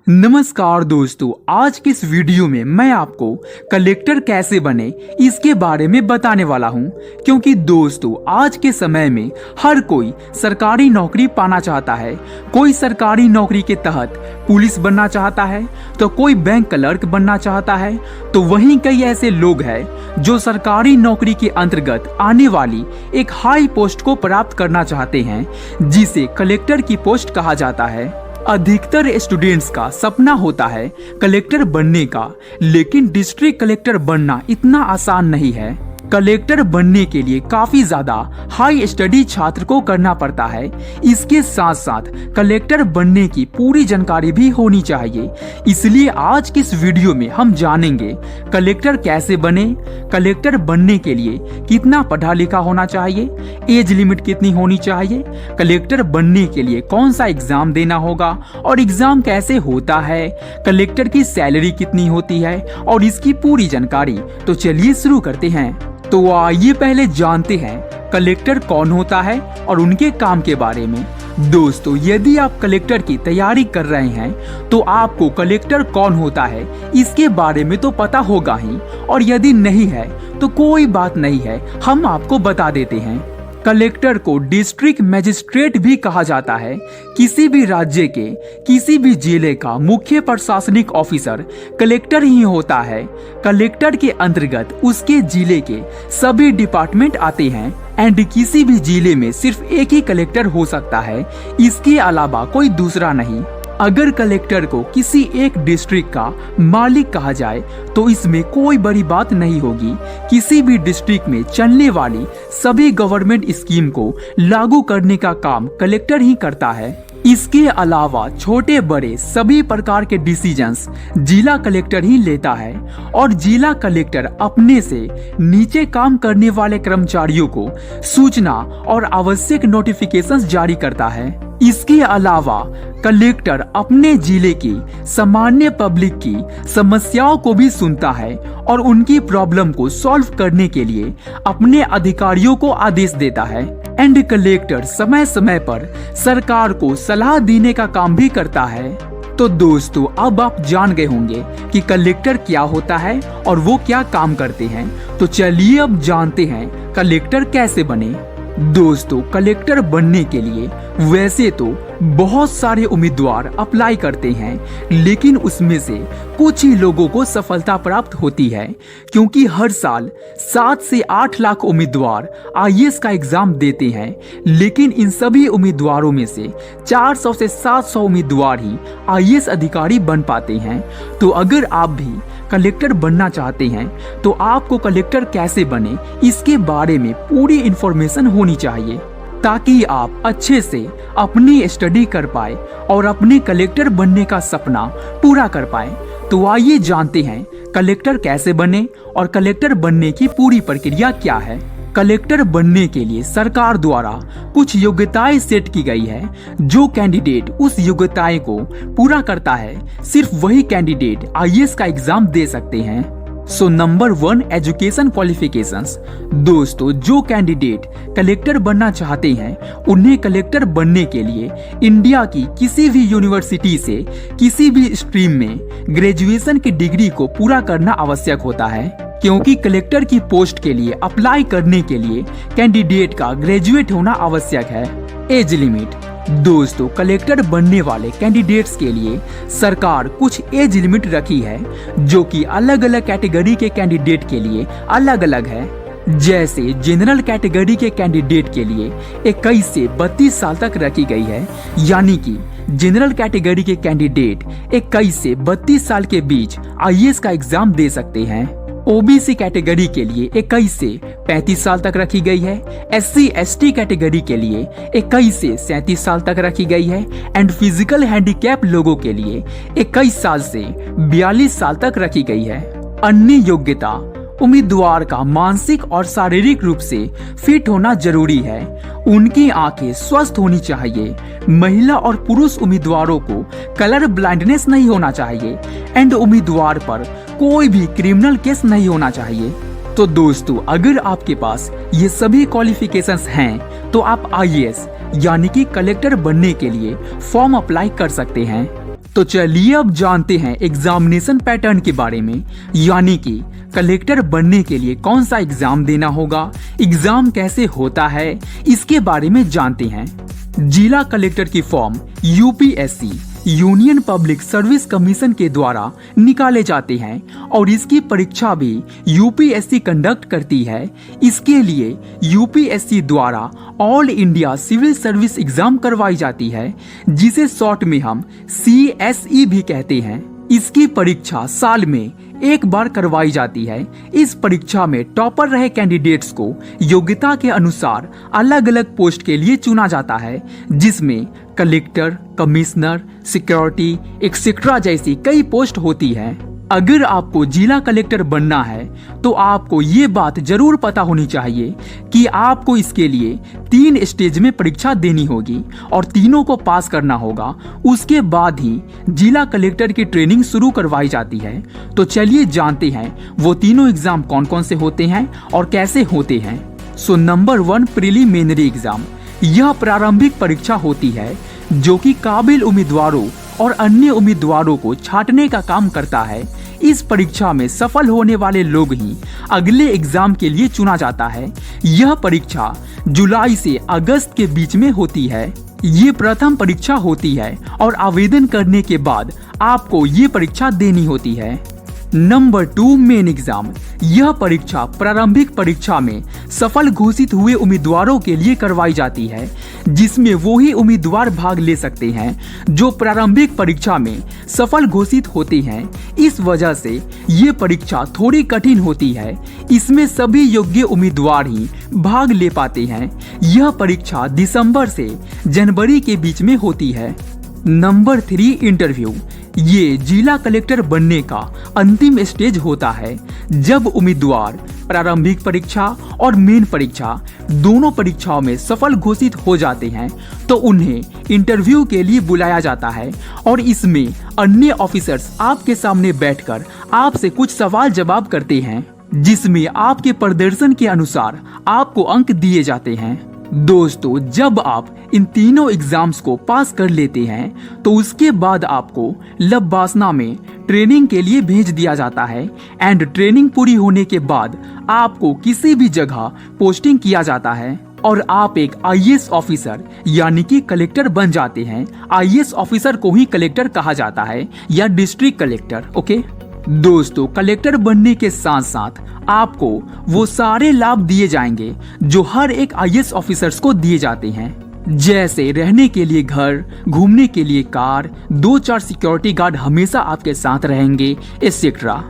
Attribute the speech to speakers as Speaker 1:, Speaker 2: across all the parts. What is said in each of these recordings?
Speaker 1: नमस्कार दोस्तों, आज के इस वीडियो में मैं आपको कलेक्टर कैसे बने इसके बारे में बताने वाला हूं। क्योंकि दोस्तों आज के समय में हर कोई सरकारी नौकरी पाना चाहता है। कोई सरकारी नौकरी के तहत पुलिस बनना चाहता है तो कोई बैंक क्लर्क बनना चाहता है, तो वहीं कई ऐसे लोग हैं जो सरकारी नौकरी के अंतर्गत आने वाली एक हाई पोस्ट को प्राप्त करना चाहते हैं, जिसे कलेक्टर की पोस्ट कहा जाता है। अधिकतर स्टूडेंट्स का सपना होता है कलेक्टर बनने का, लेकिन डिस्ट्रिक्ट कलेक्टर बनना इतना आसान नहीं है। कलेक्टर बनने के लिए काफी ज्यादा हाई स्टडी छात्र को करना पड़ता है। इसके साथ साथ कलेक्टर बनने की पूरी जानकारी भी होनी चाहिए। इसलिए आज के इस वीडियो में हम जानेंगे कलेक्टर कैसे बने, कलेक्टर बनने के लिए कितना पढ़ा लिखा होना चाहिए, एज लिमिट कितनी होनी चाहिए, कलेक्टर बनने के लिए कौन सा एग्जाम देना होगा और एग्जाम कैसे होता है, कलेक्टर की सैलरी कितनी होती है और इसकी पूरी जानकारी। तो चलिए शुरू करते हैं। तो आइए पहले जानते हैं कलेक्टर कौन होता है और उनके काम के बारे में। दोस्तों यदि आप कलेक्टर की तैयारी कर रहे हैं तो आपको कलेक्टर कौन होता है इसके बारे में तो पता होगा ही, और यदि नहीं है तो कोई बात नहीं है, हम आपको बता देते हैं। कलेक्टर को डिस्ट्रिक्ट मजिस्ट्रेट भी कहा जाता है। किसी भी राज्य के किसी भी जिले का मुख्य प्रशासनिक ऑफिसर कलेक्टर ही होता है। कलेक्टर के अंतर्गत उसके जिले के सभी डिपार्टमेंट आते हैं एंड किसी भी जिले में सिर्फ एक ही कलेक्टर हो सकता है, इसके अलावा कोई दूसरा नहीं। अगर कलेक्टर को किसी एक डिस्ट्रिक्ट का मालिक कहा जाए तो इसमें कोई बड़ी बात नहीं होगी। किसी भी डिस्ट्रिक्ट में चलने वाली सभी गवर्नमेंट स्कीम को लागू करने का काम कलेक्टर ही करता है। इसके अलावा छोटे बड़े सभी प्रकार के डिसीजंस जिला कलेक्टर ही लेता है, और जिला कलेक्टर अपने से नीचे काम करने वाले कर्मचारियों को सूचना और आवश्यक नोटिफिकेशंस जारी करता है। इसके अलावा कलेक्टर अपने जिले की सामान्य पब्लिक की समस्याओं को भी सुनता है और उनकी प्रॉब्लम को सॉल्व करने के लिए अपने अधिकारियों को आदेश देता है। एंड कलेक्टर समय समय पर सरकार को सलाह देने का काम भी करता है। तो दोस्तों अब आप जान गए होंगे कि कलेक्टर क्या होता है और वो क्या काम करते हैं। तो चलिए अब जानते हैं कलेक्टर कैसे बने। दोस्तों कलेक्टर बनने के लिए वैसे तो बहुत सारे उम्मीदवार अप्लाई करते हैं, लेकिन उसमें से कुछ ही लोगों को सफलता प्राप्त होती है। क्योंकि हर साल 7 से 8 लाख उम्मीदवार आईएएस का एग्जाम देते हैं, लेकिन इन सभी उम्मीदवारों में से 400 से 700 उम्मीदवार ही आईएएस अधिकारी बन पाते हैं। तो अगर आप भी कलेक्टर बनना चाहते हैं तो आपको कलेक्टर कैसे बने इसके बारे में पूरी इंफॉर्मेशन होनी चाहिए, ताकि आप अच्छे से अपनी स्टडी कर पाए और अपने कलेक्टर बनने का सपना पूरा कर पाए। तो आइए जानते हैं कलेक्टर कैसे बने और कलेक्टर बनने की पूरी प्रक्रिया क्या है। कलेक्टर बनने के लिए सरकार द्वारा कुछ योग्यताएं सेट की गई है। जो कैंडिडेट उस योग्यताएं को पूरा करता है, सिर्फ वही कैंडिडेट आईएएस का एग्जाम दे सकते हैं। So number 1, education qualifications. दोस्तों जो कैंडिडेट कलेक्टर बनना चाहते हैं उन्हें कलेक्टर बनने के लिए इंडिया की किसी भी यूनिवर्सिटी से किसी भी स्ट्रीम में ग्रेजुएशन की डिग्री को पूरा करना आवश्यक होता है। क्योंकि कलेक्टर की पोस्ट के लिए अप्लाई करने के लिए कैंडिडेट का ग्रेजुएट होना आवश्यक है। Age limit. दोस्तों कलेक्टर बनने वाले कैंडिडेट्स के लिए सरकार कुछ एज लिमिट रखी है, जो कि अलग अलग कैटेगरी के कैंडिडेट के लिए अलग अलग है। जैसे जनरल कैटेगरी के कैंडिडेट के लिए 21 से 32 साल तक रखी गई है, यानी कि जनरल कैटेगरी के कैंडिडेट 21 से 32 साल के बीच आईएएस का एग्जाम दे सकते हैं। ओबीसी कैटेगरी के लिए 21 से 35 साल तक रखी गई है। एससी एसटी कैटेगरी के लिए 21 से 37 साल तक रखी गई है। एंड फिजिकल हैंडीकैप लोगों के लिए 21 साल से 42 साल तक रखी गई है। अन्य योग्यता। उम्मीदवार का मानसिक और शारीरिक रूप से फिट होना जरूरी है। उनकी आंखें स्वस्थ होनी चाहिए। महिला और पुरुष उम्मीदवारों को कलर ब्लाइंडनेस नहीं होना चाहिए। एंड उम्मीदवार पर कोई भी क्रिमिनल केस नहीं होना चाहिए। तो दोस्तों अगर आपके पास ये सभी क्वालिफिकेशंस हैं तो आप आईएएस यानी कि कलेक्टर बनने के लिए फॉर्म अप्लाई कर सकते हैं। तो चलिए अब जानते हैं एग्जामिनेशन पैटर्न के बारे में, यानी कि कलेक्टर बनने के लिए कौन सा एग्जाम देना होगा, एग्जाम कैसे होता है, इसके बारे में जानते हैं। जिला कलेक्टर की form UPSC union public service commission के द्वारा निकाले जाते हैं और इसकी परीक्षा भी यूपीएससी कंडक्ट करती है। इसके लिए यूपीएससी द्वारा all India civil service exam करवाई जाती है, जिसे शॉर्ट में हम CSE भी कहते हैं। इसकी परीक्षा साल में एक बार करवाई जाती है। इस परीक्षा में टॉपर रहे कैंडिडेट्स को योग्यता के अनुसार अलग अलग पोस्ट के लिए चुना जाता है, जिसमें कलेक्टर, कमिश्नर, सिक्योरिटी एक्सेट्रा जैसी कई पोस्ट होती हैं। अगर आपको जिला कलेक्टर बनना है तो आपको ये बात जरूर पता होनी चाहिए कि आपको इसके लिए 3 स्टेज में परीक्षा देनी होगी और तीनों को पास करना होगा। उसके बाद ही जिला कलेक्टर की ट्रेनिंग शुरू करवाई जाती है। तो चलिए जानते हैं वो तीनों एग्जाम कौन कौन से होते हैं और कैसे होते हैं। So number 1 preliminary exam. यह प्रारंभिक परीक्षा होती है जो कि काबिल उम्मीदवारों और अन्य उम्मीदवारों को छांटने का काम करता है। इस परीक्षा में सफल होने वाले लोग ही अगले एग्जाम के लिए चुना जाता है। यह परीक्षा जुलाई से अगस्त के बीच में होती है। ये प्रथम परीक्षा होती है और आवेदन करने के बाद आपको ये परीक्षा देनी होती है। Number 2 main exam. यह परीक्षा प्रारंभिक परीक्षा में सफल घोषित हुए उम्मीदवारों के लिए करवाई जाती है, जिसमें वो ही उम्मीदवार भाग ले सकते हैं जो प्रारंभिक परीक्षा में सफल घोषित होते हैं। इस वजह से ये परीक्षा थोड़ी कठिन होती है। इसमें सभी योग्य उम्मीदवार ही भाग ले पाते हैं। यह परीक्षा दिसंबर से जनवरी के बीच में होती है। Number 3 interview. ये जिला कलेक्टर बनने का अंतिम स्टेज होता है, जब उम्मीदवार प्रारंभिक परीक्षा और मेन परीक्षा दोनों परीक्षाओं में सफल घोषित हो जाते हैं तो उन्हें इंटरव्यू के लिए बुलाया जाता है और इसमें अन्य ऑफिसर्स आपके सामने बैठकर आपसे कुछ सवाल जवाब करते हैं, जिसमें आपके प्रदर्शन के अनुसार आपको अंक दिए जाते हैं। दोस्तों, जब आप इन तीनों एग्जाम्स को पास कर लेते हैं तो उसके बाद आपको लब्बासना में ट्रेनिंग के लिए भेज दिया जाता है एंड ट्रेनिंग पूरी होने के बाद आपको किसी भी जगह पोस्टिंग किया जाता है और आप एक IAS ऑफिसर यानी कि कलेक्टर बन जाते हैं। IAS ऑफिसर को ही कलेक्टर कहा जाता है या डिस्ट्रिक्ट कलेक्टर। ओके दोस्तों, कलेक्टर बनने के साथ साथ आपको वो सारे लाभ दिए जाएंगे जो हर एक IAS ऑफिसर्स को दिए जाते हैं, जैसे रहने के लिए घर, घूमने के लिए कार, 2-4 सिक्योरिटी गार्ड हमेशा आपके साथ रहेंगे, एक्सेट्रा।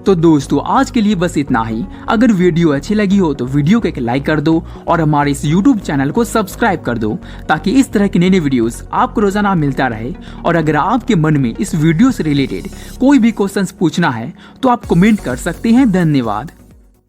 Speaker 1: तो दोस्तों, आज के लिए बस इतना ही। अगर वीडियो अच्छी लगी हो तो वीडियो को एक लाइक कर दो और हमारे इस YouTube चैनल को सब्सक्राइब कर दो, ताकि इस तरह के नए वीडियोस आपको रोजाना मिलता रहे। और अगर आपके मन में इस वीडियो से रिलेटेड कोई भी क्वेश्चंस पूछना है तो आप कमेंट कर सकते हैं। धन्यवाद।